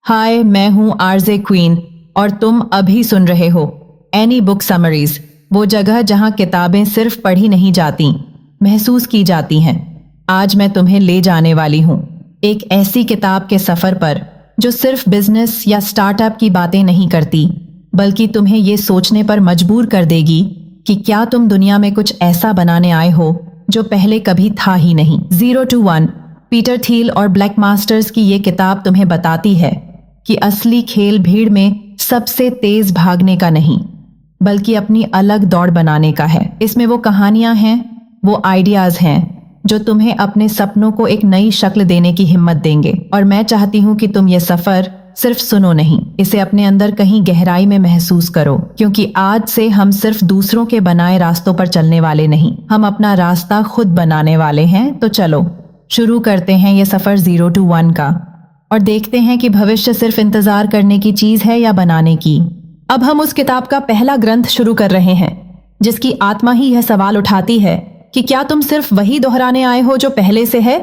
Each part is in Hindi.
हाय, मैं हूँ आरजे क्वीन और तुम अभी सुन रहे हो एनी बुक समरीज, वो जगह जहाँ किताबें सिर्फ पढ़ी नहीं जाती, महसूस की जाती हैं। आज मैं तुम्हें ले जाने वाली हूँ एक ऐसी किताब के सफ़र पर जो सिर्फ बिजनेस या स्टार्टअप की बातें नहीं करती, बल्कि तुम्हें ये सोचने पर मजबूर कर देगी कि क्या तुम दुनिया में कुछ ऐसा बनाने आए हो जो पहले कभी था ही नहीं। 0 to 1 पीटर थील और ब्लैक मास्टर्स की ये किताब तुम्हें बताती है कि असली खेल भीड़ में सबसे तेज भागने का नहीं, बल्कि अपनी अलग दौड़ बनाने का है। इसमें वो कहानियां हैं, वो आइडियाज हैं जो तुम्हें अपने सपनों को एक नई शक्ल देने की हिम्मत देंगे। और मैं चाहती हूँ कि तुम ये सफर सिर्फ सुनो नहीं, इसे अपने अंदर कहीं गहराई में महसूस करो, क्योंकि आज से हम सिर्फ दूसरों के बनाए रास्तों पर चलने वाले नहीं, हम अपना रास्ता खुद बनाने वाले हैं। तो चलो शुरू करते हैं ये सफर 0 to 1 का और देखते हैं कि भविष्य सिर्फ इंतजार करने की चीज है या बनाने की। अब हम उस किताब का पहला ग्रंथ शुरू कर रहे हैं जिसकी आत्मा ही यह सवाल उठाती है कि क्या तुम सिर्फ वही दोहराने आए हो जो पहले से है,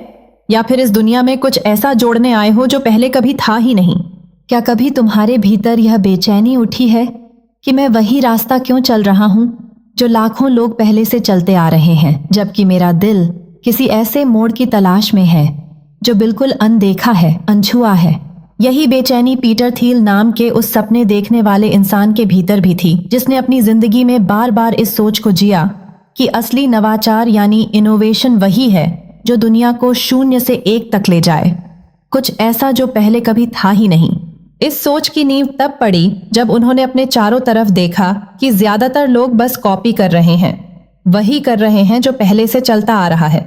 या फिर इस दुनिया में कुछ ऐसा जोड़ने आए हो जो पहले कभी था ही नहीं। क्या कभी तुम्हारे भीतर यह बेचैनी उठी है कि मैं वही रास्ता क्यों चल रहा हूँ जो लाखों लोग पहले से चलते आ रहे हैं, जबकि मेरा दिल किसी ऐसे मोड़ की तलाश में है जो बिल्कुल अनदेखा है, अनछुआ है। यही बेचैनी पीटर थील नाम के उस सपने देखने वाले इंसान के भीतर भी थी, जिसने अपनी जिंदगी में बार बार इस सोच को जिया कि असली नवाचार यानी इनोवेशन वही है जो दुनिया को 0 से 1 तक ले जाए, कुछ ऐसा जो पहले कभी था ही नहीं। इस सोच की नींव तब पड़ी जब उन्होंने अपने चारों तरफ देखा कि ज्यादातर लोग बस कॉपी कर रहे हैं, वही कर रहे हैं जो पहले से चलता आ रहा है,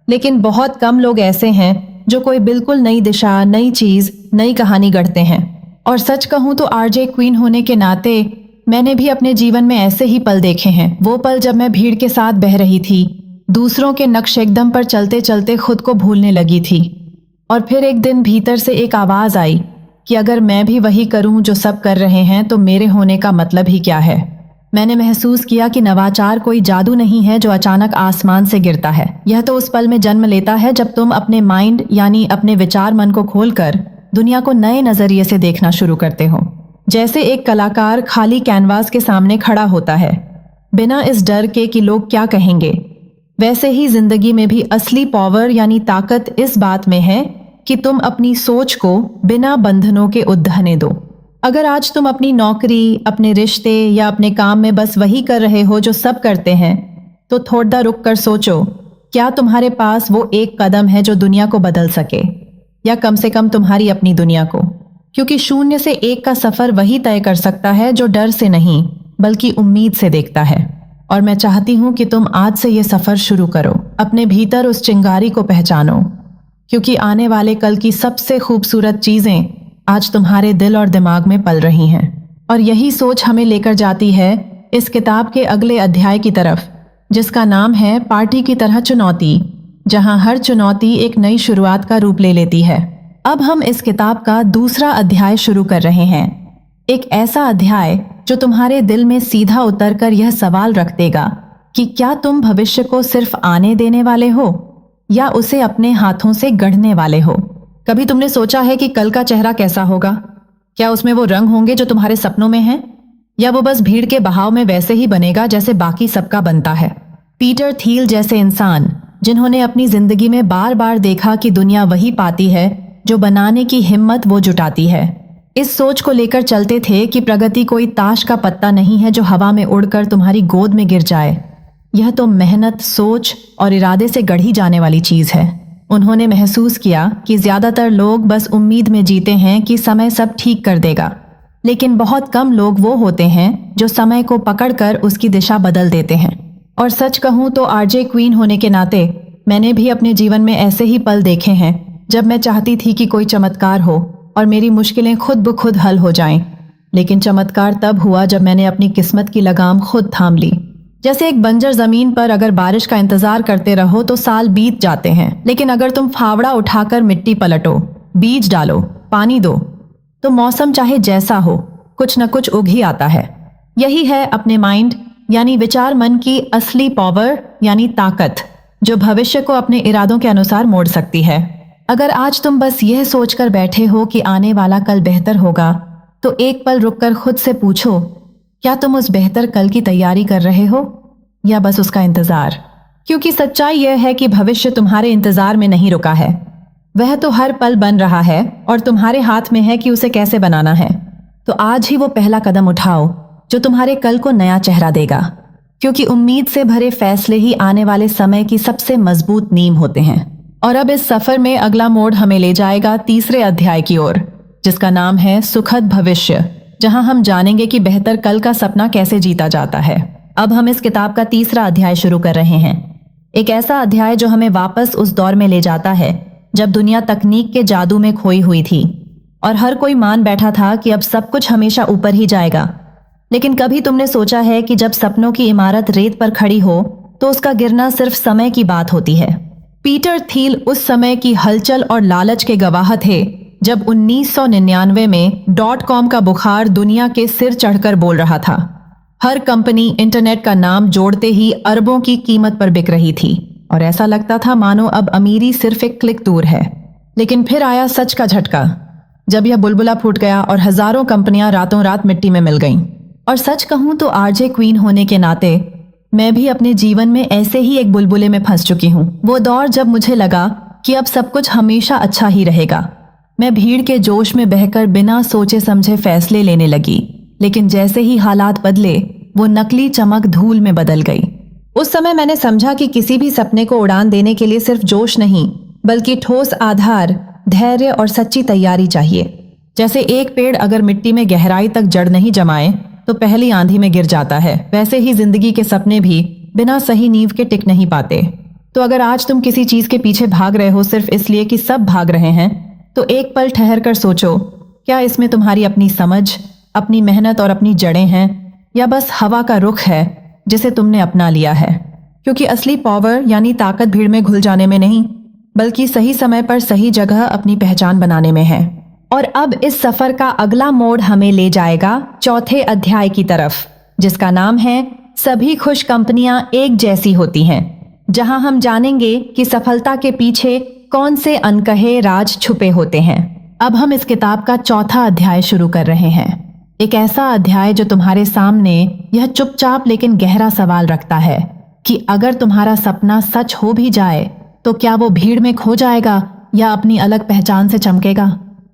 लेकिन बहुत कम लोग ऐसे हैं जो कोई बिल्कुल नई दिशा, नई चीज, नई कहानी गढ़ते हैं। और सच कहूं तो आरजे क्वीन होने के नाते मैंने भी अपने जीवन में ऐसे ही पल देखे हैं। वो पल जब मैं भीड़ के साथ बह रही थी, दूसरों के नक्श एकदम पर चलते चलते खुद को भूलने लगी थी। और फिर एक दिन भीतर से एक आवाज आई कि अगर मैं भी वही करूं जो सब कर रहे हैं तो मेरे होने का मतलब ही क्या है। मैंने महसूस किया कि नवाचार कोई जादू नहीं है जो अचानक आसमान से गिरता है। यह तो उस पल में जन्म लेता है जब तुम अपने माइंड यानी अपने विचार मन को खोलकर दुनिया को नए नजरिए से देखना शुरू करते हो। जैसे एक कलाकार खाली कैनवास के सामने खड़ा होता है बिना इस डर के कि लोग क्या कहेंगे, वैसे ही जिंदगी में भी असली पावर यानी ताकत इस बात में है कि तुम अपनी सोच को बिना बंधनों के उद्दहने दो। अगर आज तुम अपनी नौकरी, अपने रिश्ते या अपने काम में बस वही कर रहे हो जो सब करते हैं, तो थोड़ा रुक कर सोचो, क्या तुम्हारे पास वो एक कदम है जो दुनिया को बदल सके, या कम से कम तुम्हारी अपनी दुनिया को। क्योंकि 0 से 1 का सफर वही तय कर सकता है जो डर से नहीं बल्कि उम्मीद से देखता है। और मैं चाहती हूँ कि तुम आज से ये सफर शुरू करो, अपने भीतर उस चिंगारी को पहचानो, क्योंकि आने वाले कल की सबसे खूबसूरत चीजें आज तुम्हारे दिल और दिमाग में पल रही हैं। और यही सोच हमें लेकर जाती है इस किताब के अगले अध्याय की तरफ, जिसका नाम है पार्टी की तरह चुनौती, जहां हर चुनौती एक नई शुरुआत का रूप ले लेती है। अब हम इस किताब का दूसरा अध्याय शुरू कर रहे हैं, एक ऐसा अध्याय जो तुम्हारे दिल में सीधा उतरकर यह सवाल रख देगा कि क्या तुम भविष्य को सिर्फ आने देने वाले हो या उसे अपने हाथों से गढ़ने वाले हो। कभी तुमने सोचा है कि कल का चेहरा कैसा होगा? क्या उसमें वो रंग होंगे जो तुम्हारे सपनों में हैं, या वो बस भीड़ के बहाव में वैसे ही बनेगा जैसे बाकी सबका बनता है। पीटर थील जैसे इंसान, जिन्होंने अपनी जिंदगी में बार बार देखा कि दुनिया वही पाती है जो बनाने की हिम्मत वो जुटाती है, इस सोच को लेकर चलते थे कि प्रगति कोई ताश का पत्ता नहीं है जो हवा में उड़कर तुम्हारी गोद में गिर जाए। यह तो मेहनत, सोच और इरादे से गढ़ी जाने वाली चीज है। उन्होंने महसूस किया कि ज्यादातर लोग बस उम्मीद में जीते हैं कि समय सब ठीक कर देगा, लेकिन बहुत कम लोग वो होते हैं जो समय को पकड़कर उसकी दिशा बदल देते हैं। और सच कहूं तो आरजे क्वीन होने के नाते मैंने भी अपने जीवन में ऐसे ही पल देखे हैं जब मैं चाहती थी कि कोई चमत्कार हो और मेरी मुश्किलें खुद ब खुद हल हो जाएं। लेकिन चमत्कार तब हुआ जब मैंने अपनी किस्मत की लगाम खुद थाम ली। जैसे एक बंजर जमीन पर अगर बारिश का इंतजार करते रहो तो साल बीत जाते हैं, लेकिन अगर तुम फावड़ा उठाकर मिट्टी पलटो, बीज डालो, पानी दो, तो मौसम चाहे जैसा हो कुछ न कुछ उग ही आता है। यही है अपने माइंड यानी विचार मन की असली पावर यानी ताकत, जो भविष्य को अपने इरादों के अनुसार मोड़ सकती है। अगर आज तुम बस यह सोचकर बैठे हो कि आने वाला कल बेहतर होगा, तो एक पल रुककर खुद से पूछो, क्या तुम उस बेहतर कल की तैयारी कर रहे हो या बस उसका इंतजार? क्योंकि सच्चाई यह है कि भविष्य तुम्हारे इंतजार में नहीं रुका है। वह तो हर पल बन रहा है और तुम्हारे हाथ में है कि उसे कैसे बनाना है। तो आज ही वो पहला कदम उठाओ जो तुम्हारे कल को नया चेहरा देगा, क्योंकि उम्मीद से भरे फैसले ही आने वाले समय की सबसे मजबूत नींव होते हैं। और अब इस सफर में अगला मोड़ हमें ले जाएगा तीसरे अध्याय की ओर, जिसका नाम है सुखद भविष्य, जहां हम जानेंगे कि बेहतर कल का सपना कैसे जीता जाता है। अब हम इस किताब का तीसरा अध्याय शुरू कर रहे हैं। एक ऐसा अध्याय जो हमें वापस उस दौर में ले जाता है जब दुनिया तकनीक के जादू में खोई हुई थी और हर कोई मान बैठा था कि अब सब कुछ हमेशा ऊपर ही जाएगा। लेकिन कभी तुमने सोचा है कि जब सपनों की इमारत रेत पर खड़ी हो तो उसका गिरना सिर्फ समय की बात होती है? पीटर थील उस समय की हलचल और लालच के गवाह थे जब 1999 में .com का बुखार दुनिया के सिर चढ़कर बोल रहा था। हर कंपनी इंटरनेट का नाम जोड़ते ही अरबों की कीमत पर बिक रही थी और ऐसा लगता था मानो अब अमीरी सिर्फ एक क्लिक दूर है। लेकिन फिर आया सच का झटका, जब यह बुलबुला फूट गया और हजारों कंपनियां रातों रात मिट्टी में मिल गईं। और सच कहूं तो आरजे क्वीन होने के नाते मैं भी अपने जीवन में ऐसे ही एक बुलबुले में फंस चुकी हूं। वो दौर जब मुझे लगा कि अब सब कुछ हमेशा अच्छा ही रहेगा। मैं भीड़ के जोश में बहकर बिना सोचे समझे फैसले लेने लगी, लेकिन जैसे ही हालात बदले वो नकली चमक धूल में बदल गई। उस समय मैंने समझा कि किसी भी सपने को उड़ान देने के लिए सिर्फ जोश नहीं, बल्कि ठोस आधार, धैर्य और सच्ची तैयारी चाहिए। जैसे एक पेड़ अगर मिट्टी में गहराई तक जड़ नहीं जमाए तो पहली आंधी में गिर जाता है, वैसे ही जिंदगी के सपने भी बिना सही नींव के टिक नहीं पाते। तो अगर आज तुम किसी चीज के पीछे भाग रहे हो सिर्फ इसलिए कि सब भाग रहे हैं, तो एक पल ठहर कर सोचो, क्या इसमें तुम्हारी अपनी समझ, अपनी मेहनत और अपनी जड़ें हैं, या बस हवा का रुख है जिसे तुमने अपना लिया है? क्योंकि असली पावर यानी ताकत भीड़ में घुल जाने में नहीं, बल्कि सही समय पर सही जगह अपनी पहचान बनाने में है। और अब इस सफर का अगला मोड़ हमें ले जाएगा चौथे अध्याय की तरफ, जिसका नाम है सभी खुश कंपनियां एक जैसी होती हैं, जहां हम जानेंगे कि सफलता के पीछे कौन से अनकहे राज छुपे होते हैं। अब हम इस किताब का चौथा अध्याय शुरू कर रहे हैं। एक ऐसा अध्याय जो तुम्हारे सामने यह चुपचाप लेकिन गहरा सवाल रखता है कि अगर तुम्हारा सपना सच हो भी जाए तो क्या वो भीड़ में खो जाएगा या अपनी अलग पहचान से चमकेगा?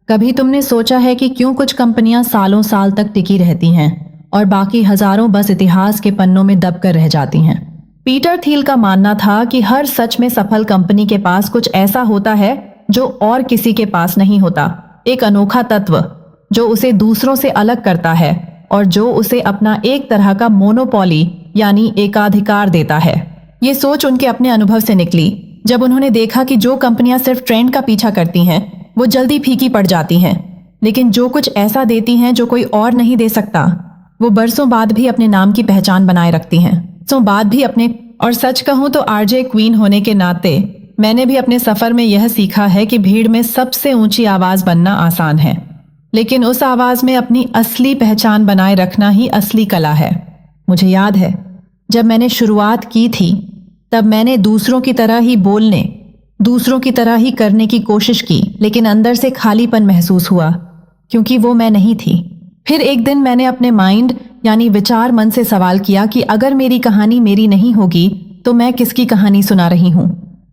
कभी तुमने सोचा है कि क्यों कुछ कंपनियां सालों साल तक टिकी रहती हैं और बाकी हजारों बस इतिहास के पन्नों में दबकर रह जाती हैं? पीटर थील का मानना था कि हर सच में सफल कंपनी के पास कुछ ऐसा होता है जो और किसी के पास नहीं होता, एक अनोखा तत्व जो उसे दूसरों से अलग करता है और जो उसे अपना एक तरह का मोनोपोली यानी एकाधिकार देता है। ये सोच उनके अपने अनुभव से निकली जब उन्होंने देखा कि जो कंपनियां सिर्फ ट्रेंड का पीछा करती हैं वो जल्दी फीकी पड़ जाती हैं, लेकिन जो कुछ ऐसा देती हैं जो कोई और नहीं दे सकता, वो बरसों बाद भी अपने नाम की पहचान बनाए रखती हैं। बरसों बाद भी अपने और सच कहूं तो आरजे क्वीन होने के नाते मैंने भी अपने सफर में यह सीखा है कि भीड़ में सबसे ऊंची आवाज बनना आसान है, लेकिन उस आवाज में अपनी असली पहचान बनाए रखना ही असली कला है। मुझे याद है जब मैंने शुरुआत की थी तब मैंने दूसरों की तरह ही बोलने, दूसरों की तरह ही करने की कोशिश की, लेकिन अंदर से खालीपन महसूस हुआ क्योंकि वो मैं नहीं थी। फिर एक दिन मैंने अपने माइंड यानी विचार मन से सवाल किया कि अगर मेरी कहानी मेरी नहीं होगी तो मैं किसकी कहानी सुना रही हूँ?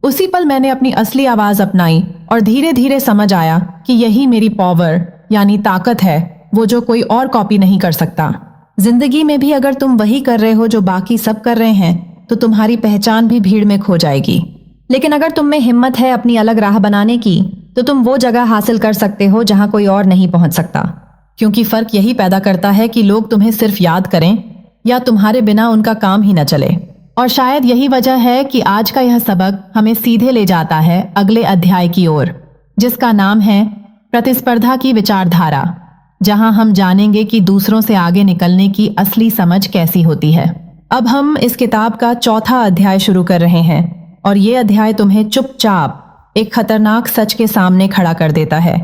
उसी पल मैंने अपनी असली आवाज अपनाई और धीरे धीरे समझ आया कि यही मेरी पावर यानी ताकत है, वो जो कोई और कॉपी नहीं कर सकता। जिंदगी में भी अगर तुम वही कर रहे हो जो बाकी सब कर रहे हैं तो तुम्हारी पहचान भी भीड़ में खो जाएगी। लेकिन अगर तुम में हिम्मत है अपनी अलग राह बनाने की, तो तुम वो जगह हासिल कर सकते हो जहां कोई और नहीं पहुंच सकता। क्योंकि फर्क यही पैदा करता है कि लोग तुम्हें सिर्फ याद करें या तुम्हारे बिना उनका काम ही न चले। और शायद यही वजह है कि आज का यह सबक हमें सीधे ले जाता है अगले अध्याय की ओर, जिसका नाम है प्रतिस्पर्धा की विचारधारा, जहां हम जानेंगे कि दूसरों से आगे निकलने की असली समझ कैसी होती है। अब हम इस किताब का चौथा अध्याय शुरू कर रहे हैं और ये अध्याय तुम्हें चुपचाप एक खतरनाक सच के सामने खड़ा कर देता है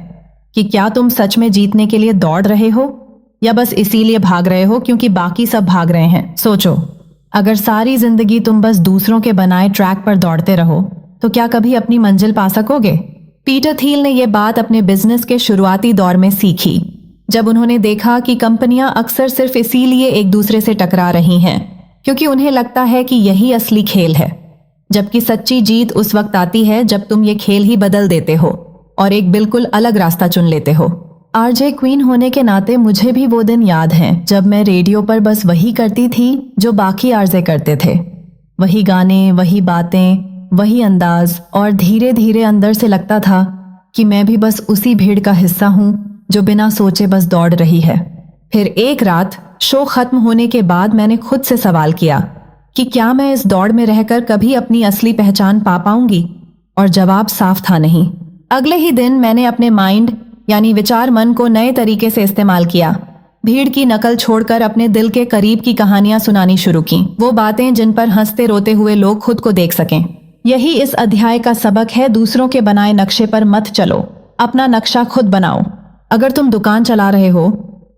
कि क्या तुम सच में जीतने के लिए दौड़ रहे हो या बस इसीलिए भाग रहे हो क्योंकि बाकी सब भाग रहे हैं। सोचो, अगर सारी जिंदगी तुम बस दूसरों के बनाए ट्रैक पर दौड़ते रहो तो क्या कभी अपनी मंजिल पा सकोगे? पीटर थियल ने यह बात अपने बिजनेस के शुरुआती दौर में सीखी, जब उन्होंने देखा कि कंपनियां अक्सर सिर्फ इसीलिए एक दूसरे से टकरा रही हैं क्योंकि उन्हें लगता है कि यही असली खेल है, जबकि सच्ची जीत उस वक्त आती है जब तुम ये खेल ही बदल देते हो और एक बिल्कुल अलग रास्ता चुन लेते हो। आरजे क्वीन होने के नाते मुझे भी वो दिन याद हैं जब मैं रेडियो पर बस वही करती थी जो बाकी आरजे करते थे, वही गाने, वही बातें, वही अंदाज, और धीरे धीरे अंदर से लगता था कि मैं भी बस उसी भीड़ का हिस्सा हूं जो बिना सोचे बस दौड़ रही है। फिर एक रात शो खत्म होने के बाद मैंने खुद से सवाल किया कि क्या मैं इस दौड़ में रहकर कभी अपनी असली पहचान पा पाऊंगी, और जवाब साफ था नहीं। अगले ही दिन मैंने अपने माइंड यानी विचार मन को नए तरीके से इस्तेमाल किया। भीड़ की नकल छोड़कर अपने दिल के करीब की कहानियां सुनानी शुरू की, वो बातें जिन पर हंसते रोते हुए लोग खुद को देख सकें। यही इस अध्याय का सबक है, दूसरों के बनाए नक्शे पर मत चलो, अपना नक्शा खुद बनाओ। अगर तुम दुकान चला रहे हो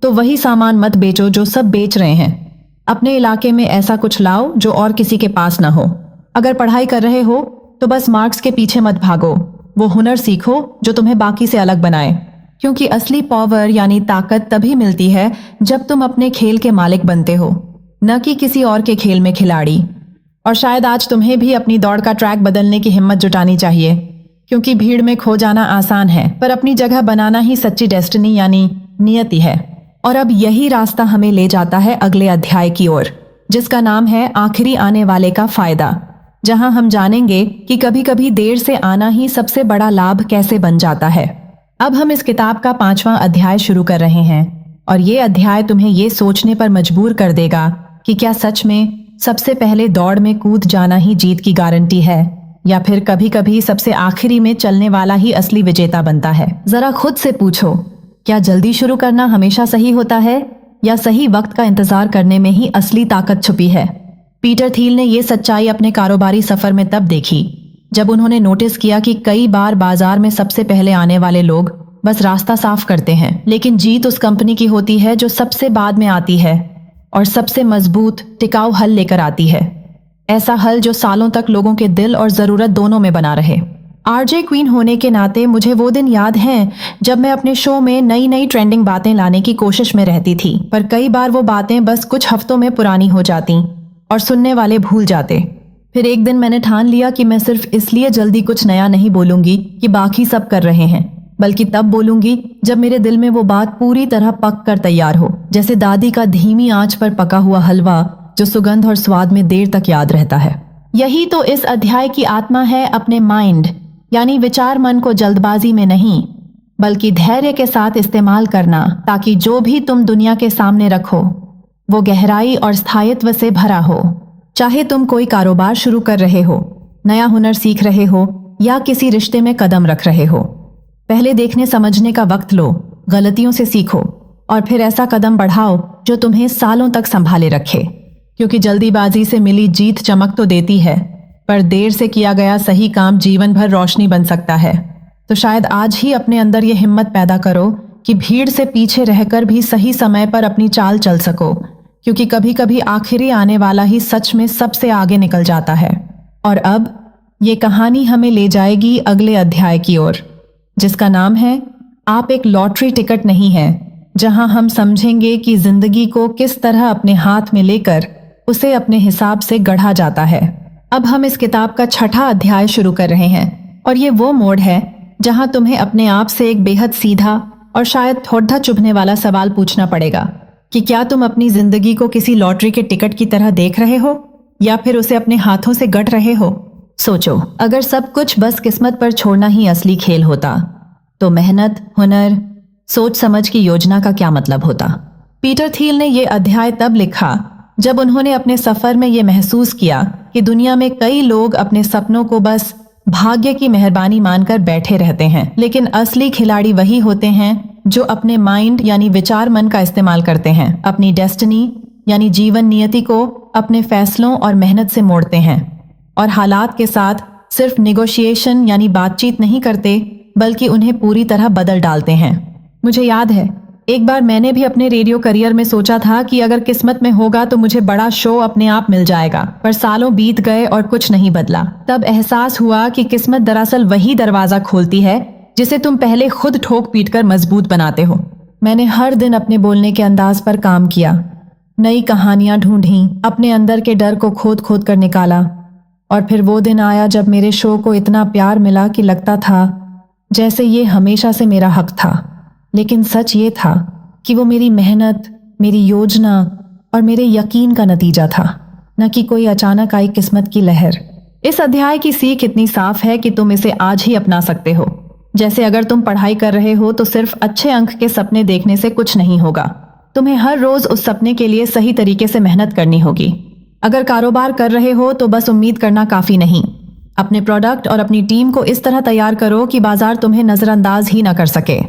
तो वही सामान मत बेचो जो सब बेच रहे हैं। अपने इलाके में ऐसा कुछ लाओ जो और किसी के पास ना हो। अगर पढ़ाई कर रहे हो तो बस मार्क्स के पीछे मत भागो, वो हुनर सीखो जो तुम्हें बाकी से अलग बनाए, क्योंकि असली पावर यानी ताकत तभी मिलती है जब तुम अपने खेल के मालिक बनते हो, न कि किसी और के खेल में खिलाड़ी। और शायद आज तुम्हें भी अपनी दौड़ का ट्रैक बदलने की हिम्मत जुटानी चाहिए, क्योंकि भीड़ में खो जाना आसान है पर अपनी जगह बनाना ही सच्ची डेस्टिनी यानी नियति है। और अब यही रास्ता हमें ले जाता है अगले अध्याय की ओर, जिसका नाम है आखिरी आने वाले का फायदा, जहां हम जानेंगे कि कभी कभी देर से आना ही सबसे बड़ा लाभ कैसे बन जाता है। अब हम इस किताब का 5वां अध्याय शुरू कर रहे हैं और ये अध्याय तुम्हें ये सोचने पर मजबूर कर देगा कि क्या सच में सबसे पहले दौड़ में कूद जाना ही जीत की गारंटी है, या फिर कभी कभी सबसे आखिरी में चलने वाला ही असली विजेता बनता है। जरा खुद से पूछो, क्या जल्दी शुरू करना हमेशा सही होता है, या सही वक्त का इंतजार करने में ही असली ताकत छुपी है? पीटर थियल ने यह सच्चाई अपने कारोबारी सफर में तब देखी जब उन्होंने नोटिस किया कि कई बार बाजार में सबसे पहले आने वाले लोग बस रास्ता साफ करते हैं, लेकिन जीत उस कंपनी की होती है जो सबसे बाद में आती है और सबसे मजबूत टिकाऊ हल लेकर आती है। ऐसा हल जो सालों तक लोगों के दिल और जरूरत दोनों में बना रहे। आरजे क्वीन होने के नाते मुझे वो दिन याद हैं जब मैं अपने शो में नई नई ट्रेंडिंग बातें लाने की कोशिश में रहती थी, पर कई बार वो बातें बस कुछ हफ्तों में पुरानी हो जाती और सुनने वाले भूल जाते। फिर एक दिन मैंने ठान लिया कि मैं सिर्फ इसलिए जल्दी कुछ नया नहीं बोलूंगी कि बाकी सब कर रहे हैं, बल्कि तब बोलूंगी जब मेरे दिल में वो बात पूरी तरह पक कर तैयार हो, जैसे दादी का धीमी आंच पर पका हुआ हलवा जो सुगंध और स्वाद में देर तक याद रहता है। यही तो इस अध्याय की आत्मा है, अपने माइंड यानी विचार मन को जल्दबाजी में नहीं बल्कि धैर्य के साथ इस्तेमाल करना, ताकि जो भी तुम दुनिया के सामने रखो वो गहराई और स्थायित्व से भरा हो। चाहे तुम कोई कारोबार शुरू कर रहे हो, नया हुनर सीख रहे हो या किसी रिश्ते में कदम रख रहे हो, पहले देखने समझने का वक्त लो, गलतियों से सीखो और फिर ऐसा कदम बढ़ाओ जो तुम्हें सालों तक संभाले रखे। क्योंकि जल्दीबाजी से मिली जीत चमक तो देती है, पर देर से किया गया सही काम जीवन भर रोशनी बन सकता है। तो शायद आज ही अपने अंदर ये हिम्मत पैदा करो कि भीड़ से पीछे रहकर भी सही समय पर अपनी चाल चल सको, क्योंकि कभी कभी आखिरी आने वाला ही सच में सबसे आगे निकल जाता है। और अब ये कहानी हमें ले जाएगी अगले अध्याय की ओर, जिसका नाम है आप एक लॉटरी टिकट नहीं है, जहां हम समझेंगे कि जिंदगी को किस तरह अपने हाथ में लेकर उसे अपने हिसाब से गढ़ा जाता है। अब हम इस किताब का 6ठा अध्याय शुरू कर रहे हैं और ये वो मोड़ है जहां तुम्हें अपने आप से एक बेहद सीधा और शायद थोड़ा चुभने वाला सवाल पूछना पड़ेगा कि क्या तुम अपनी जिंदगी को किसी लॉटरी के टिकट की तरह देख रहे हो या फिर उसे अपने हाथों से गढ़ रहे हो। सोचो, अगर सब कुछ बस किस्मत पर छोड़ना ही असली खेल होता तो मेहनत, हुनर, सोच समझ की योजना का क्या मतलब होता। पीटर थियल ने यह अध्याय तब लिखा जब उन्होंने अपने सफर में यह महसूस किया कि दुनिया में कई लोग अपने सपनों को बस भाग्य की मेहरबानी मानकर बैठे रहते हैं, लेकिन असली खिलाड़ी वही होते हैं जो अपने माइंड यानी विचार मन का इस्तेमाल करते हैं, अपनी डेस्टिनी यानी जीवन नियति को अपने फैसलों और मेहनत से मोड़ते हैं और हालात के साथ सिर्फ निगोशिएशन यानी बातचीत नहीं करते बल्कि उन्हें पूरी तरह बदल डालते हैं। मुझे याद है एक बार मैंने भी अपने रेडियो करियर में सोचा था कि अगर किस्मत में होगा तो मुझे बड़ा शो अपने आप मिल जाएगा, पर सालों बीत गए और कुछ नहीं बदला। तब एहसास हुआ कि किस्मत दरअसल वही दरवाजा खोलती है जिसे तुम पहले खुद ठोक पीट कर मजबूत बनाते हो। मैंने हर दिन अपने बोलने के अंदाज पर काम किया, नई कहानियां ढूंढी, अपने अंदर के डर को खोद खोद कर निकाला। और फिर वो दिन आया जब मेरे शो को इतना प्यार मिला कि लगता था जैसे ये हमेशा से मेरा हक था। लेकिन सच ये था कि वो मेरी मेहनत, मेरी योजना और मेरे यकीन का नतीजा था, न कि कोई अचानक आई किस्मत की लहर। इस अध्याय की सीख इतनी साफ है कि तुम इसे आज ही अपना सकते हो। जैसे अगर तुम पढ़ाई कर रहे हो तो सिर्फ अच्छे अंक के सपने देखने से कुछ नहीं होगा। तुम्हें हर रोज उस सपने के लिए सही तरीके से मेहनत करनी होगी। अगर कारोबार कर रहे हो तो बस उम्मीद करना काफी नहीं। अपने प्रोडक्ट और अपनी टीम को इस तरह तैयार करो कि बाजार तुम्हें नजरअंदाज ही ना कर सके।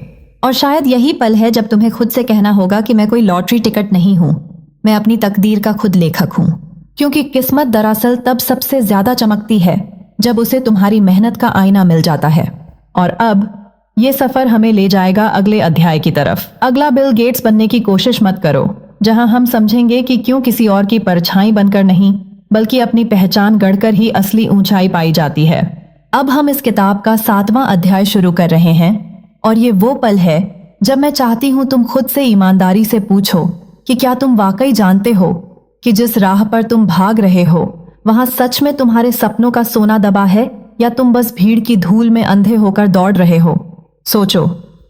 और शायद यही पल है जब तुम्हें खुद से कहना होगा कि मैं कोई लॉटरी टिकट नहीं हूं, मैं अपनी तकदीर का खुद लेखक हूं। क्योंकि किस्मत दरअसल तब सबसे ज्यादा चमकती है जब उसे तुम्हारी मेहनत का आईना मिल जाता है। और अब ये सफर हमें ले जाएगा अगले अध्याय की तरफ। अगला बिल गेट्स बनने की कोशिश मत करो, जहां हम समझेंगे कि क्यों किसी और की परछाई बनकर नहीं बल्कि अपनी पहचान गढ़कर ही असली ऊंचाई पाई जाती है। अब हम इस किताब का 7वां अध्याय शुरू कर रहे हैं और ये वो पल है जब मैं चाहती हूं तुम खुद से ईमानदारी से पूछो कि क्या तुम वाकई जानते हो कि जिस राह पर तुम भाग रहे हो वहां सच में तुम्हारे सपनों का सोना दबा है या तुम बस भीड़ की धूल में अंधे होकर दौड़ रहे हो। सोचो,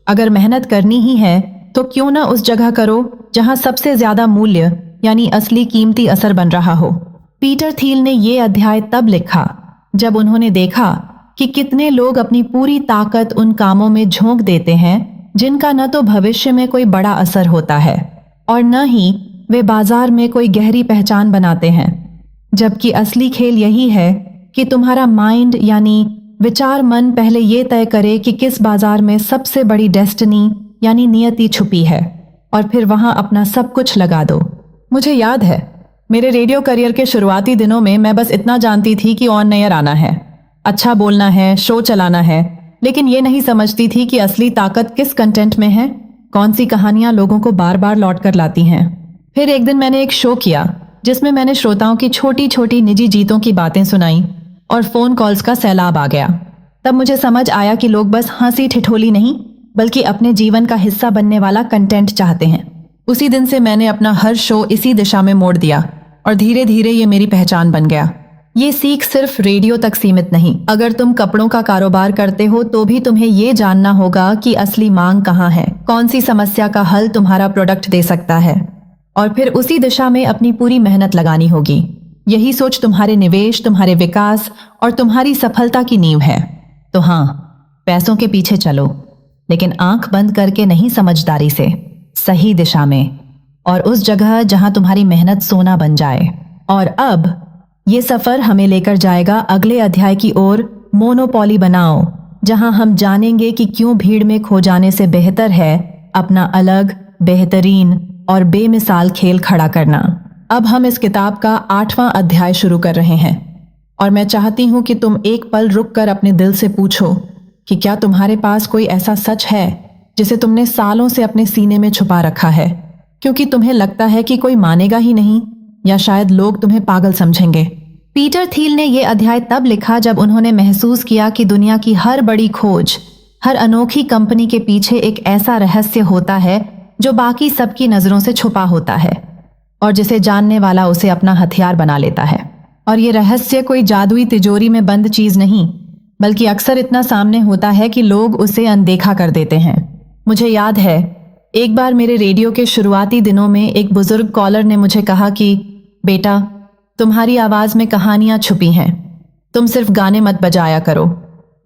अगर मेहनत करनी ही है तो क्यों ना उस जगह करो जहां सबसे ज्यादा मूल्य यानी असली कीमती असर बन रहा हो। पीटर थील ने ये अध्याय तब लिखा जब उन्होंने देखा कि कितने लोग अपनी पूरी ताकत उन कामों में झोंक देते हैं जिनका न तो भविष्य में कोई बड़ा असर होता है और न ही वे बाजार में कोई गहरी पहचान बनाते हैं। जबकि असली खेल यही है कि तुम्हारा माइंड यानी विचार मन पहले ये तय करे कि किस बाजार में सबसे बड़ी डेस्टिनी यानी नियति छुपी है और फिर वहां अपना सब कुछ लगा दो। मुझे याद है मेरे रेडियो करियर के शुरुआती दिनों में मैं बस इतना जानती थी कि ऑन एयर आना है, अच्छा बोलना है, शो चलाना है, लेकिन ये नहीं समझती थी कि असली ताकत किस कंटेंट में है, कौन सी कहानियां लोगों को बार बार लौट कर लाती हैं। फिर एक दिन मैंने एक शो किया जिसमें मैंने श्रोताओं की छोटी छोटी निजी जीतों की बातें सुनाई और फोन कॉल्स का सैलाब आ गया। तब मुझे समझ आया कि लोग बस हंसी ठिठोली नहीं बल्कि अपने जीवन का हिस्सा बनने वाला कंटेंट चाहते हैं। उसी दिन से मैंने अपना हर शो इसी दिशा में मोड़ दिया और धीरे धीरे ये मेरी पहचान बन गया। ये सीख सिर्फ रेडियो तक सीमित नहीं, अगर तुम कपड़ों का कारोबार करते हो तो भी तुम्हें ये जानना होगा कि असली मांग कहाँ है, कौन सी समस्या का हल तुम्हारा प्रोडक्ट दे सकता है और फिर उसी दिशा में अपनी पूरी मेहनत लगानी होगी। यही सोच तुम्हारे निवेश, तुम्हारे विकास और तुम्हारी सफलता की नींव है। तो हाँ, पैसों के पीछे चलो, लेकिन आंख बंद करके नहीं, समझदारी से, सही दिशा में और उस जगह जहां तुम्हारी मेहनत सोना बन जाए। और अब ये सफर हमें लेकर जाएगा अगले अध्याय की ओर, मोनोपोली बनाओ, जहां हम जानेंगे कि क्यों भीड़ में खो जाने से बेहतर है अपना अलग, बेहतरीन और बेमिसाल खेल खड़ा करना। अब हम इस किताब का 8वां अध्याय शुरू कर रहे हैं और मैं चाहती हूं कि तुम एक पल रुक कर अपने दिल से पूछो कि क्या तुम्हारे पास कोई ऐसा सच है जिसे तुमने सालों से अपने सीने में छुपा रखा है क्योंकि तुम्हें लगता है कि कोई मानेगा ही नहीं या शायद लोग तुम्हें पागल समझेंगे। पीटर थील ने यह अध्याय तब लिखा जब उन्होंने महसूस किया कि दुनिया की हर बड़ी खोज, हर अनोखी कंपनी के पीछे एक ऐसा रहस्य होता है जो बाकी सबकी नजरों से छुपा होता है और जिसे जानने वाला उसे अपना हथियार बना लेता है। और ये रहस्य कोई जादुई तिजोरी में बंद चीज नहीं, बल्कि अक्सर इतना सामने होता है कि लोग उसे अनदेखा कर देते हैं। मुझे याद है एक बार मेरे रेडियो के शुरुआती दिनों में एक बुजुर्ग कॉलर ने मुझे कहा कि बेटा, तुम्हारी आवाज में कहानियां छुपी हैं, तुम सिर्फ गाने मत बजाया करो,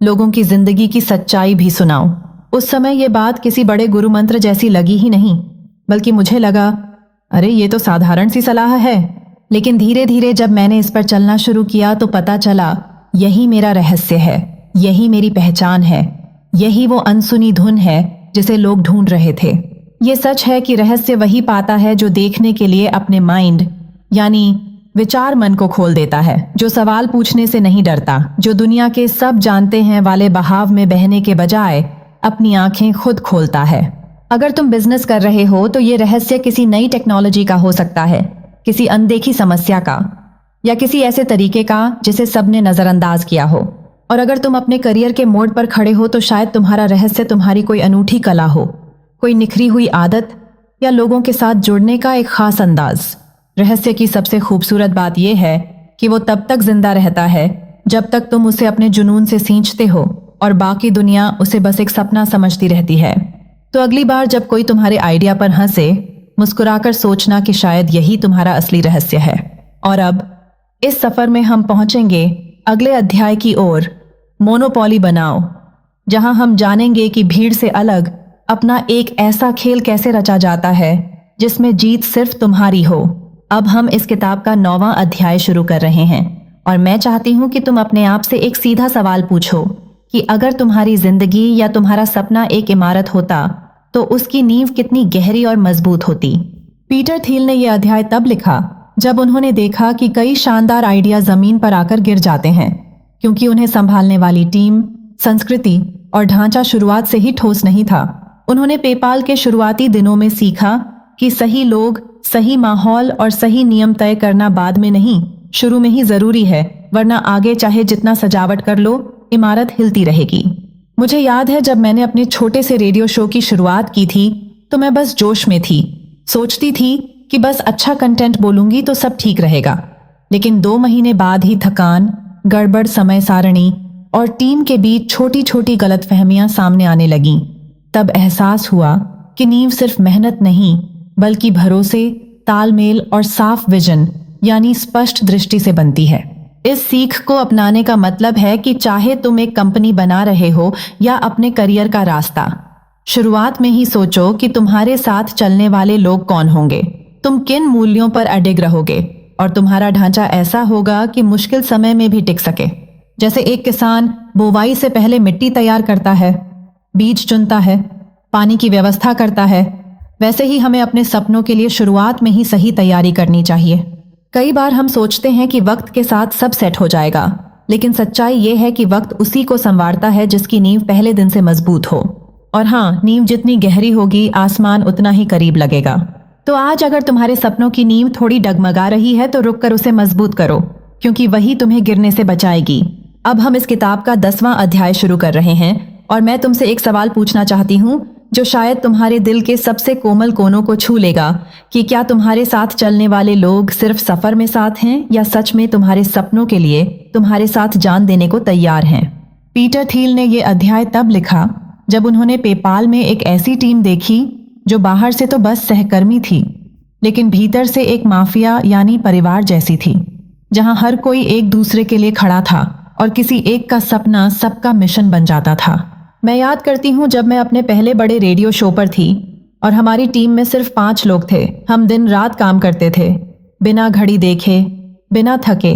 लोगों की जिंदगी की सच्चाई भी सुनाओ। उस समय ये बात किसी बड़े गुरु मंत्र जैसी लगी ही नहीं, बल्कि मुझे लगा अरे ये तो साधारण सी सलाह है। लेकिन धीरे धीरे जब मैंने इस पर चलना शुरू किया तो पता चला यही मेरा रहस्य है, यही मेरी पहचान है, यही वो अनसुनी धुन है जिसे लोग ढूंढ रहे थे। ये सच है कि रहस्य वही पाता है जो देखने के लिए अपने माइंड यानी विचार मन को खोल देता है, जो सवाल पूछने से नहीं डरता, जो दुनिया के सब जानते हैं वाले बहाव में बहने के बजाय अपनी आंखें खुद खोलता है। अगर तुम बिजनेस कर रहे हो तो ये रहस्य किसी नई टेक्नोलॉजी का हो सकता है, किसी अनदेखी समस्या का या किसी ऐसे तरीके का जिसे सबने नजरअंदाज किया हो। और अगर तुम अपने करियर के मोड़ पर खड़े हो तो शायद तुम्हारा रहस्य तुम्हारी कोई अनूठी कला हो, कोई निखरी हुई आदत या लोगों के साथ जुड़ने का एक खास अंदाज। रहस्य की सबसे खूबसूरत बात यह है कि वो तब तक जिंदा रहता है जब तक तुम उसे अपने जुनून से सींचते हो और बाकी दुनिया उसे बस एक सपना समझती रहती है। तो अगली बार जब कोई तुम्हारे आइडिया पर हंसे, मुस्कुराकर सोचना कि शायद यही तुम्हारा असली रहस्य है। और अब इस सफर में हम पहुंचेंगे अगले अध्याय की ओर, मोनोपोली बनाओ, जहां हम जानेंगे कि भीड़ से अलग अपना एक ऐसा खेल कैसे रचा जाता है जिसमें जीत सिर्फ तुम्हारी हो। अब हम इस किताब का 9वां अध्याय शुरू कर रहे हैं और मैं चाहती हूं कि तुम अपने आप से एक सीधा सवाल पूछो कि अगर तुम्हारी जिंदगी या तुम्हारा सपना एक इमारत होता तो उसकी नींव कितनी गहरी और मजबूत होती। पीटर थील ने यह अध्याय तब लिखा जब उन्होंने देखा कि कई शानदार आइडिया जमीन पर आकर गिर जाते हैं क्योंकि उन्हें संभालने वाली टीम, संस्कृति और ढांचा शुरुआत से ही ठोस नहीं था। उन्होंने पेपाल के शुरुआती दिनों में सीखा कि सही लोग, सही माहौल और सही नियम तय करना बाद में नहीं, शुरू में ही जरूरी है, वरना आगे चाहे जितना सजावट कर लो, इमारत हिलती रहेगी। मुझे याद है जब मैंने अपने छोटे से रेडियो शो की शुरुआत की थी तो मैं बस जोश में थी, सोचती थी कि बस अच्छा कंटेंट बोलूंगी तो सब ठीक रहेगा। लेकिन 2 महीने बाद ही थकान, गड़बड़ समय सारणी और टीम के बीच छोटी छोटी गलतफहमियां सामने आने लगीं। तब एहसास हुआ कि नींव सिर्फ मेहनत नहीं बल्कि भरोसे, तालमेल और साफ विजन यानी स्पष्ट दृष्टि से बनती है। इस सीख को अपनाने का मतलब है कि चाहे तुम एक कंपनी बना रहे हो या अपने करियर का रास्ता, शुरुआत में ही सोचो कि तुम्हारे साथ चलने वाले लोग कौन होंगे, तुम किन मूल्यों पर अडिग रहोगे और तुम्हारा ढांचा ऐसा होगा कि मुश्किल समय में भी टिक सके। जैसे एक किसान बुवाई से पहले मिट्टी तैयार करता है, बीज चुनता है, पानी की व्यवस्था करता है, वैसे ही हमें अपने सपनों के लिए शुरुआत में ही सही तैयारी करनी चाहिए। कई बार हम सोचते हैं कि वक्त के साथ सब सेट हो जाएगा, लेकिन सच्चाई ये है कि वक्त उसी को संवारता है जिसकी नींव पहले दिन से मजबूत हो। और हाँ, नींव जितनी गहरी होगी आसमान उतना ही करीब लगेगा। तो आज अगर तुम्हारे सपनों की नींव थोड़ी डगमगा रही है तो रुक कर उसे मजबूत करो, क्योंकि वही तुम्हें गिरने से बचाएगी। अब हम इस किताब का 10वां अध्याय शुरू कर रहे हैं और मैं तुमसे एक सवाल पूछना चाहती हूँ जो शायद तुम्हारे दिल के सबसे कोमल कोनों को छू लेगा कि क्या तुम्हारे साथ चलने वाले लोग सिर्फ सफर में साथ हैं या सच में तुम्हारे सपनों के लिए तुम्हारे साथ जान देने को तैयार हैं। पीटर थील ने यह अध्याय तब लिखा जब उन्होंने पेपाल में एक ऐसी टीम देखी जो बाहर से तो बस सहकर्मी थी, लेकिन भीतर से एक माफिया यानी परिवार जैसी थी, जहां हर कोई एक दूसरे के लिए खड़ा था और किसी एक का सपना सबका मिशन बन जाता था। मैं याद करती हूँ जब मैं अपने पहले बड़े रेडियो शो पर थी और हमारी टीम में सिर्फ 5 लोग थे। हम दिन रात काम करते थे, बिना घड़ी देखे, बिना थके,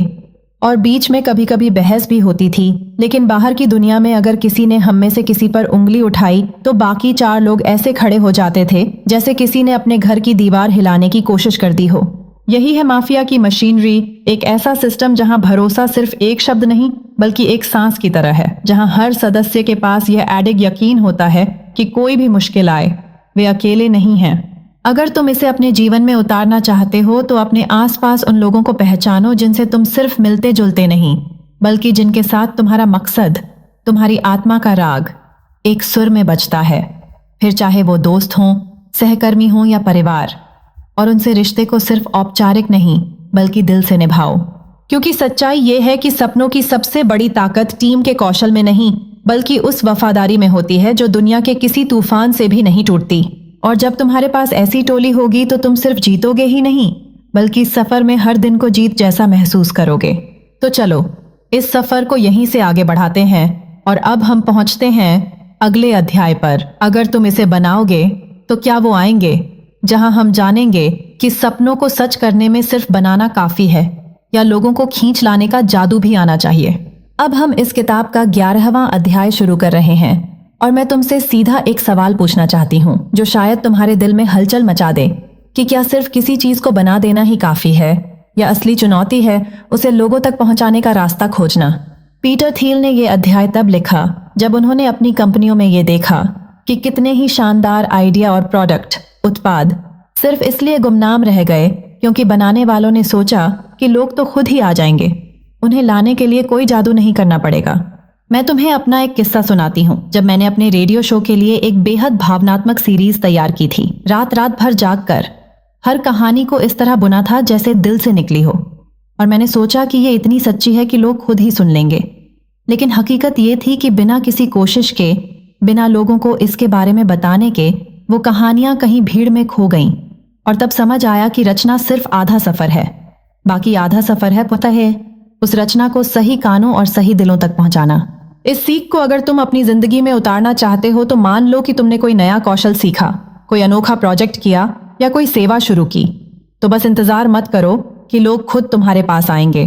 और बीच में कभी कभी बहस भी होती थी। लेकिन बाहर की दुनिया में अगर किसी ने हम में से किसी पर उंगली उठाई तो बाकी 4 लोग ऐसे खड़े हो जाते थे जैसे किसी ने अपने घर की दीवार हिलाने की कोशिश कर दी हो। यही है माफिया की मशीनरी, एक ऐसा सिस्टम जहां भरोसा सिर्फ एक शब्द नहीं बल्कि एक सांस की तरह है, जहां हर सदस्य के पास यह एडिग यकीन होता है कि कोई भी मुश्किल आए वे अकेले नहीं हैं। अगर तुम इसे अपने जीवन में उतारना चाहते हो तो अपने आसपास उन लोगों को पहचानो जिनसे तुम सिर्फ मिलते जुलते नहीं बल्कि जिनके साथ तुम्हारा मकसद, तुम्हारी आत्मा का राग एक सुर में बजता है। फिर चाहे वो दोस्त हों, सहकर्मी हों या परिवार, और उनसे रिश्ते को सिर्फ औपचारिक नहीं बल्कि दिल से निभाओ, क्योंकि सच्चाई ये है कि सपनों की सबसे बड़ी ताकत टीम के कौशल में नहीं बल्कि उस वफादारी में होती है जो दुनिया के किसी तूफान से भी नहीं टूटती। और जब तुम्हारे पास ऐसी टोली होगी तो तुम सिर्फ जीतोगे ही नहीं बल्कि इस सफर में हर दिन को जीत जैसा महसूस करोगे। तो चलो इस सफर को यहीं से आगे बढ़ाते हैं और अब हम पहुंचते हैं अगले अध्याय पर। अगर तुम इसे बनाओगे तो क्या वो आएंगे जहां हम जानेंगे कि सपनों को सच करने में सिर्फ बनाना काफी है या लोगों को खींच लाने का जादू भी आना चाहिए। अब हम इस किताब का 11वां अध्याय शुरू कर रहे हैं और मैं तुमसे सीधा एक सवाल पूछना चाहती हूँ जो शायद तुम्हारे दिल में हलचल मचा दे कि क्या सिर्फ किसी चीज को बना देना ही काफी है या असली चुनौती है उसे लोगों तक पहुंचाने का रास्ता खोजना। पीटर थील ने यह अध्याय तब लिखा जब उन्होंने अपनी कंपनियों में ये देखा कि कितने ही शानदार आइडिया और प्रोडक्ट, उत्पाद सिर्फ इसलिए गुमनाम रह गए क्योंकि बनाने वालों ने सोचा कि लोग तो खुद ही आ जाएंगे, उन्हें लाने के लिए कोई जादू नहीं करना पड़ेगा। मैं तुम्हें अपना एक किस्सा सुनाती हूँ। जब मैंने अपने रेडियो शो के लिए एक बेहद भावनात्मक सीरीज तैयार की थी, रात रात भर जागकर हर कहानी को इस तरह बुना था जैसे दिल से निकली हो। और मैंने सोचा कि ये इतनी सच्ची है कि लोग खुद ही सुन लेंगे। लेकिन हकीकत ये थी कि बिना किसी कोशिश के, बिना लोगों को इसके बारे में बताने के, वो कहानियां कहीं भीड़ में खो गईं। और तब समझ आया कि रचना सिर्फ आधा सफर है, बाकी आधा सफर है पता है उस रचना को सही कानों और सही दिलों तक पहुंचाना। इस सीख को अगर तुम अपनी जिंदगी में उतारना चाहते हो तो मान लो कि तुमने कोई नया कौशल सीखा, कोई अनोखा प्रोजेक्ट किया या कोई सेवा शुरू की। तो बस इंतजार मत करो कि लोग खुद तुम्हारे पास आएंगे।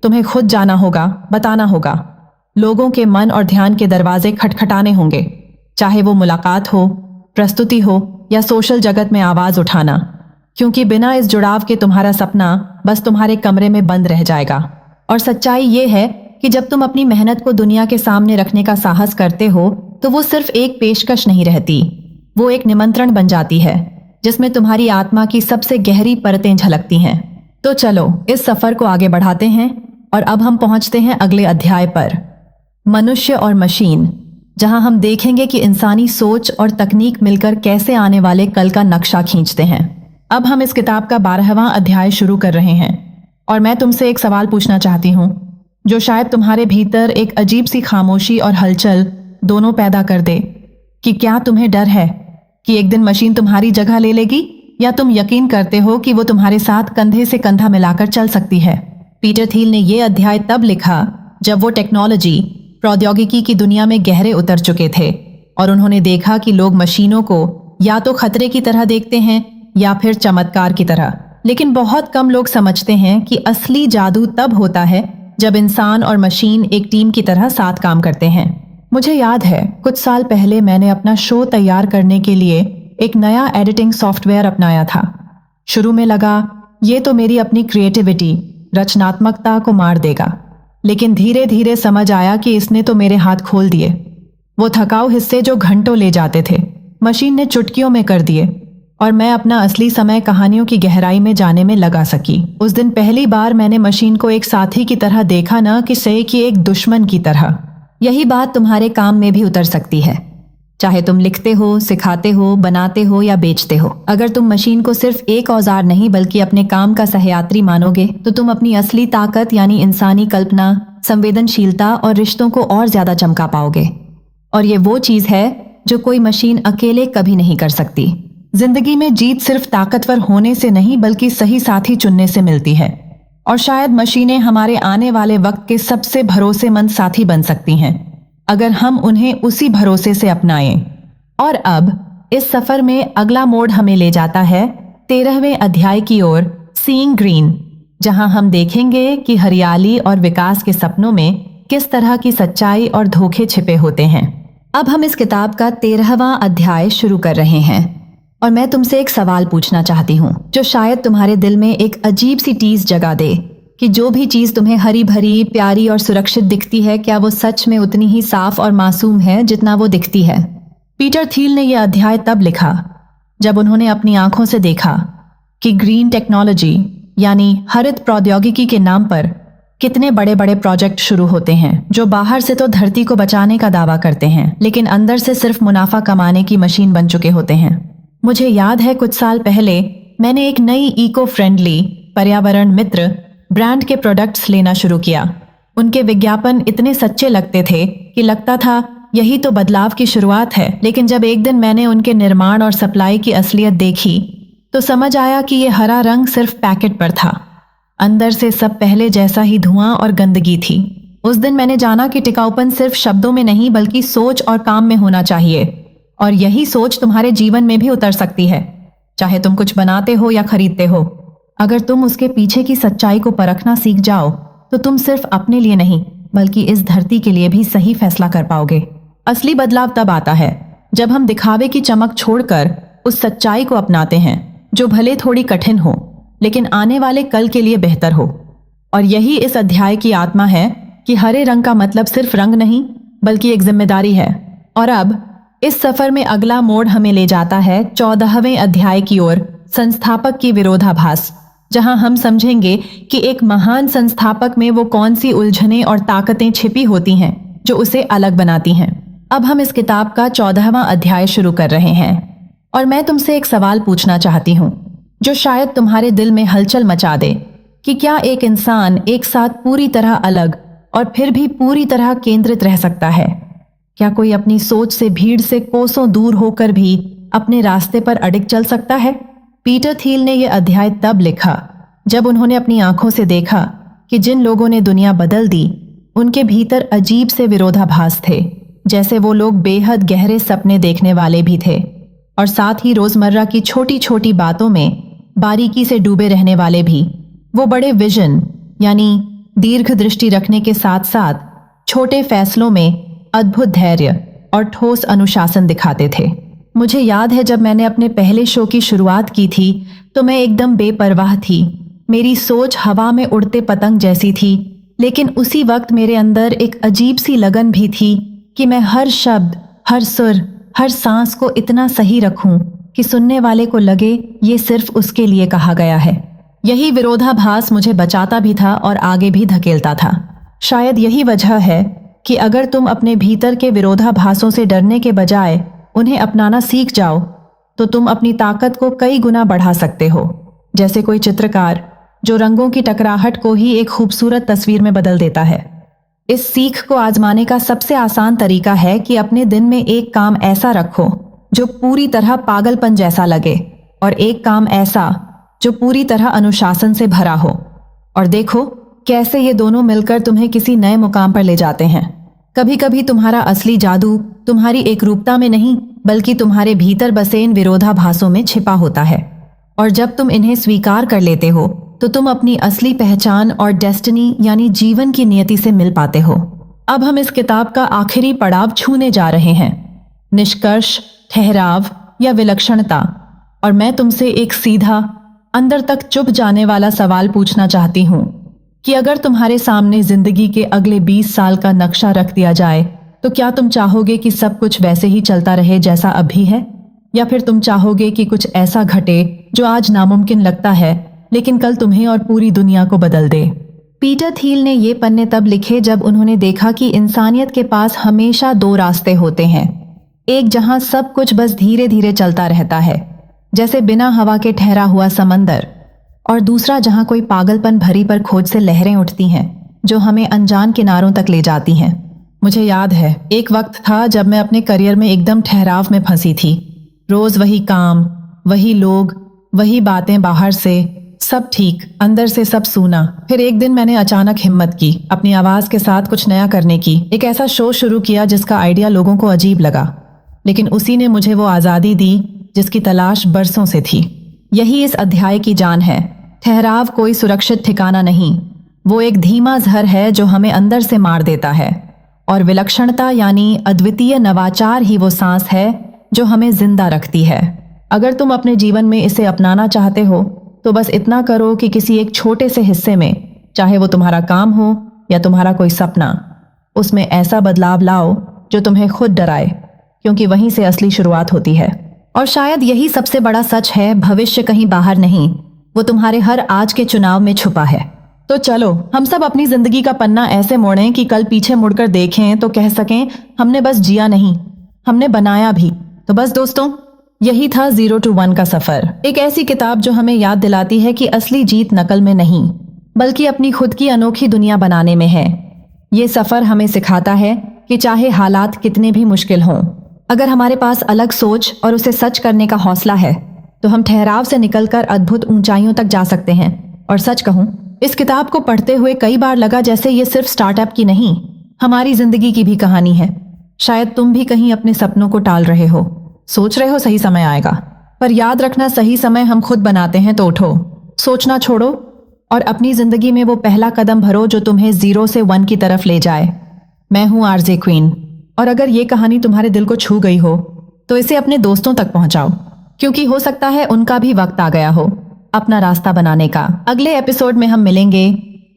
तुम्हें खुद जाना होगा, बताना होगा। लोगों के मन और ध्यान के दरवाजे खटखटाने होंगे, चाहे वो मुलाकात हो, प्रस्तुति हो या सोशल जगत में आवाज उठाना। क्योंकि बिना इस जुड़ाव के तुम्हारा सपना बस तुम्हारे कमरे में बंद रह जाएगा। और सच्चाई ये है कि जब तुम अपनी मेहनत को दुनिया के सामने रखने का साहस करते हो तो वो सिर्फ एक पेशकश नहीं रहती, वो एक निमंत्रण बन जाती है जिसमें तुम्हारी आत्मा की सबसे गहरी परतें झलकती हैं। तो चलो इस सफर को आगे बढ़ाते हैं और अब हम पहुंचते हैं अगले अध्याय पर, मनुष्य और मशीन, जहां हम देखेंगे कि इंसानी सोच और तकनीक मिलकर कैसे आने वाले कल का नक्शा खींचते हैं। अब हम इस किताब का 12वां अध्याय शुरू कर रहे हैं और मैं तुमसे एक सवाल पूछना चाहती हूँ जो शायद तुम्हारे भीतर एक अजीब सी खामोशी और हलचल दोनों पैदा कर दे। कि क्या तुम्हें डर है कि एक दिन मशीन तुम्हारी जगह ले लेगी, या तुम यकीन करते हो कि वो तुम्हारे साथ कंधे से कंधा मिलाकर चल सकती है। पीटर थिल ने यह अध्याय तब लिखा जब वो टेक्नोलॉजी, प्रौद्योगिकी की दुनिया में गहरे उतर चुके थे और उन्होंने देखा कि लोग मशीनों को या तो खतरे की तरह देखते हैं या फिर चमत्कार की तरह। लेकिन बहुत कम लोग समझते हैं कि असली जादू तब होता है जब इंसान और मशीन एक टीम की तरह साथ काम करते हैं। मुझे याद है कुछ साल पहले मैंने अपना शो तैयार करने के लिए एक नया एडिटिंग सॉफ्टवेयर अपनाया था। शुरू में लगा ये तो मेरी अपनी क्रिएटिविटी, रचनात्मकता को मार देगा, लेकिन धीरे धीरे समझ आया कि इसने तो मेरे हाथ खोल दिए। वो थकाऊ हिस्से जो घंटों ले जाते थे मशीन ने चुटकियों में कर दिए और मैं अपना असली समय कहानियों की गहराई में जाने में लगा सकी। उस दिन पहली बार मैंने मशीन को एक साथी की तरह देखा, न कि सही कि एक दुश्मन की तरह। यही बात तुम्हारे काम में भी उतर सकती है, चाहे तुम लिखते हो, सिखाते हो, बनाते हो या बेचते हो। अगर तुम मशीन को सिर्फ एक औजार नहीं बल्कि अपने काम का सहयात्री मानोगे तो तुम अपनी असली ताकत यानी इंसानी कल्पना, संवेदनशीलता और रिश्तों को और ज्यादा चमका पाओगे। और ये वो चीज है जो कोई मशीन अकेले कभी नहीं कर सकती। जिंदगी में जीत सिर्फ ताकतवर होने से नहीं बल्कि सही साथी चुनने से मिलती है। और शायद मशीनें हमारे आने वाले वक्त के सबसे भरोसेमंद साथी बन सकती हैं अगर हम उन्हें उसी भरोसे से अपनाएं। और अब इस सफर में अगला मोड़ हमें ले जाता है 13वें अध्याय की ओर, सीइंग ग्रीन, जहां हम देखेंगे कि हरियाली और विकास के सपनों में किस तरह की सच्चाई और धोखे छिपे होते हैं। अब हम इस किताब का 13वां अध्याय शुरू कर रहे हैं और मैं तुमसे एक सवाल पूछना चाहती हूँ जो शायद तुम्हारे दिल में एक अजीब सी टीस जगा दे कि जो भी चीज तुम्हें हरी भरी, प्यारी और सुरक्षित दिखती है, क्या वो सच में उतनी ही साफ और मासूम है जितना वो दिखती है। पीटर थील ने यह अध्याय तब लिखा जब उन्होंने अपनी आंखों से देखा कि ग्रीन टेक्नोलॉजी यानी हरित प्रौद्योगिकी के नाम पर कितने बड़े बड़े प्रोजेक्ट शुरू होते हैं जो बाहर से तो धरती को बचाने का दावा करते हैं लेकिन अंदर से सिर्फ मुनाफा कमाने की मशीन बन चुके होते हैं। मुझे याद है कुछ साल पहले मैंने एक नई इको फ्रेंडली, पर्यावरण मित्र ब्रांड के प्रोडक्ट्स लेना शुरू किया। उनके विज्ञापन इतने सच्चे लगते थे कि लगता था यही तो बदलाव की शुरुआत है। लेकिन जब एक दिन मैंने उनके निर्माण और सप्लाई की असलियत देखी तो समझ आया कि ये हरा रंग सिर्फ पैकेट पर था, अंदर से सब पहले जैसा ही धुआं और गंदगी थी। उस दिन मैंने जाना कि टिकाऊपन सिर्फ शब्दों में नहीं बल्कि सोच और काम में होना चाहिए। और यही सोच तुम्हारे जीवन में भी उतर सकती है, चाहे तुम कुछ बनाते हो या खरीदते हो। अगर तुम उसके पीछे की सच्चाई को परखना सीख जाओ तो तुम सिर्फ अपने लिए नहीं बल्कि इस धरती के लिए भी सही फैसला कर पाओगे। असली बदलाव तब आता है जब हम दिखावे की चमक छोड़कर उस सच्चाई को अपनाते हैं जो भले थोड़ी कठिन हो लेकिन आने वाले कल के लिए बेहतर हो। और यही इस अध्याय की आत्मा है कि हरे रंग का मतलब सिर्फ रंग नहीं बल्कि एक जिम्मेदारी है। और अब इस सफर में अगला मोड़ हमें ले जाता है 14वें अध्याय की ओर, संस्थापक की विरोधाभास, जहां हम समझेंगे कि एक महान संस्थापक में वो कौन सी उलझनें और ताकतें छिपी होती हैं जो उसे अलग बनाती हैं। अब हम इस किताब का 14वां अध्याय शुरू कर रहे हैं और मैं तुमसे एक सवाल पूछना चाहती हूँ जो शायद तुम्हारे दिल में हलचल मचा दे कि क्या एक इंसान एक साथ पूरी तरह अलग और फिर भी पूरी तरह केंद्रित रह सकता है? क्या कोई अपनी सोच से भीड़ से कोसों दूर होकर भी अपने रास्ते पर अडिग चल सकता है? पीटर थील ने यह अध्याय तब लिखा जब उन्होंने अपनी आंखों से देखा कि जिन लोगों ने दुनिया बदल दी उनके भीतर अजीब से विरोधाभास थे, जैसे वो लोग बेहद गहरे सपने देखने वाले भी थे और साथ ही रोजमर्रा की छोटी छोटी बातों में बारीकी से डूबे रहने वाले भी। वो बड़े विजन यानी दीर्घ दृष्टि रखने के साथ साथ छोटे फैसलों में अद्भुत धैर्य और ठोस अनुशासन दिखाते थे। मुझे याद है जब मैंने अपने पहले शो की शुरुआत की थी तो मैं एकदम बेपरवाह थी। मेरी सोच हवा में उड़ते पतंग जैसी थी, लेकिन उसी वक्त मेरे अंदर एक अजीब सी लगन भी थी कि मैं हर शब्द, हर सुर, हर सांस को इतना सही रखूं कि सुनने वाले को लगे ये सिर्फ उसके लिए कहा गया है। यही विरोधाभास मुझे बचाता भी था और आगे भी धकेलता था। शायद यही वजह है कि अगर तुम अपने भीतर के विरोधाभासों से डरने के बजाय उन्हें अपनाना सीख जाओ तो तुम अपनी ताकत को कई गुना बढ़ा सकते हो। जैसे कोई चित्रकार जो रंगों की टकराहट को ही एक खूबसूरत तस्वीर में बदल देता है। इस सीख को आजमाने का सबसे आसान तरीका है कि अपने दिन में एक काम ऐसा रखो जो पूरी तरह पागलपन जैसा लगे और एक काम ऐसा जो पूरी तरह अनुशासन से भरा हो, और देखो कैसे ये दोनों मिलकर तुम्हें किसी नए मुकाम पर ले जाते हैं। कभी कभी तुम्हारा असली जादू तुम्हारी एकरूपता में नहीं बल्कि तुम्हारे भीतर बसे इन विरोधाभासों में छिपा होता है, और जब तुम इन्हें स्वीकार कर लेते हो तो तुम अपनी असली पहचान और डेस्टिनी यानी जीवन की नियति से मिल पाते हो। अब हम इस किताब का आखिरी पड़ाव छूने जा रहे हैं, निष्कर्ष, ठहराव या विलक्षणता। और मैं तुमसे एक सीधा, अंदर तक चुभ जाने वाला सवाल पूछना चाहती हूँ कि अगर तुम्हारे सामने जिंदगी के अगले 20 साल का नक्शा रख दिया जाए तो क्या तुम चाहोगे कि सब कुछ वैसे ही चलता रहे जैसा अभी है, या फिर तुम चाहोगे कि कुछ ऐसा घटे जो आज नामुमकिन लगता है लेकिन कल तुम्हें और पूरी दुनिया को बदल दे? पीटर थील ने ये पन्ने तब लिखे जब उन्होंने देखा कि इंसानियत के पास हमेशा दो रास्ते होते हैं, एक जहां सब कुछ बस धीरे धीरे चलता रहता है जैसे बिना हवा के ठहरा हुआ समंदर, और दूसरा जहां कोई पागलपन भरी पर खोज से लहरें उठती हैं जो हमें अनजान किनारों तक ले जाती हैं। मुझे याद है एक वक्त था जब मैं अपने करियर में एकदम ठहराव में फंसी थी। रोज वही काम, वही लोग, वही बातें, बाहर से सब ठीक, अंदर से सब सूना। फिर एक दिन मैंने अचानक हिम्मत की अपनी आवाज के साथ कुछ नया करने की। एक ऐसा शो शुरू किया जिसका आइडिया लोगों को अजीब लगा, लेकिन उसी ने मुझे वो आज़ादी दी जिसकी तलाश बरसों से थी। यही इस अध्याय की जान है। ठहराव कोई सुरक्षित ठिकाना नहीं, वो एक धीमा जहर है जो हमें अंदर से मार देता है, और विलक्षणता यानी अद्वितीय नवाचार ही वो सांस है जो हमें जिंदा रखती है। अगर तुम अपने जीवन में इसे अपनाना चाहते हो तो बस इतना करो कि किसी एक छोटे से हिस्से में, चाहे वो तुम्हारा काम हो या तुम्हारा कोई सपना, उसमें ऐसा बदलाव लाओ जो तुम्हें खुद डराए, क्योंकि वहीं से असली शुरुआत होती है। और शायद यही सबसे बड़ा सच है, भविष्य कहीं बाहर नहीं, वो तुम्हारे हर आज के चुनाव में छुपा है। तो चलो हम सब अपनी जिंदगी का पन्ना ऐसे मोड़ें कि कल पीछे मुड़कर देखें तो कह सकें हमने बस जिया नहीं, हमने बनाया भी। तो बस दोस्तों, यही था 0 to 1 का सफर। एक ऐसी किताब जो हमें याद दिलाती है कि असली जीत नकल में नहीं बल्कि अपनी खुद की अनोखी दुनिया बनाने में है। ये सफर हमें सिखाता है कि चाहे हालात कितने भी मुश्किल हों, अगर हमारे पास अलग सोच और उसे सच करने का हौसला है तो हम ठहराव से निकलकर अद्भुत ऊंचाइयों तक जा सकते हैं। और सच कहूं, इस किताब को पढ़ते हुए कई बार लगा जैसे ये सिर्फ स्टार्टअप की नहीं, हमारी जिंदगी की भी कहानी है। शायद तुम भी कहीं अपने सपनों को टाल रहे हो, सोच रहे हो सही समय आएगा, पर याद रखना सही समय हम खुद बनाते हैं। तो उठो, सोचना छोड़ो और अपनी जिंदगी में वो पहला कदम भरो जो तुम्हें 0 से 1 की तरफ ले जाए। मैं हूं आरजे क्वीन, और अगर ये कहानी तुम्हारे दिल को छू गई हो तो इसे अपने दोस्तों तक पहुंचाओ, क्योंकि हो सकता है उनका भी वक्त आ गया हो अपना रास्ता बनाने का। अगले एपिसोड में हम मिलेंगे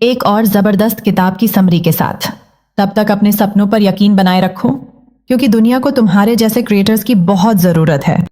एक और जबरदस्त किताब की समरी के साथ। तब तक अपने सपनों पर यकीन बनाए रखो, क्योंकि दुनिया को तुम्हारे जैसे क्रिएटर्स की बहुत जरूरत है।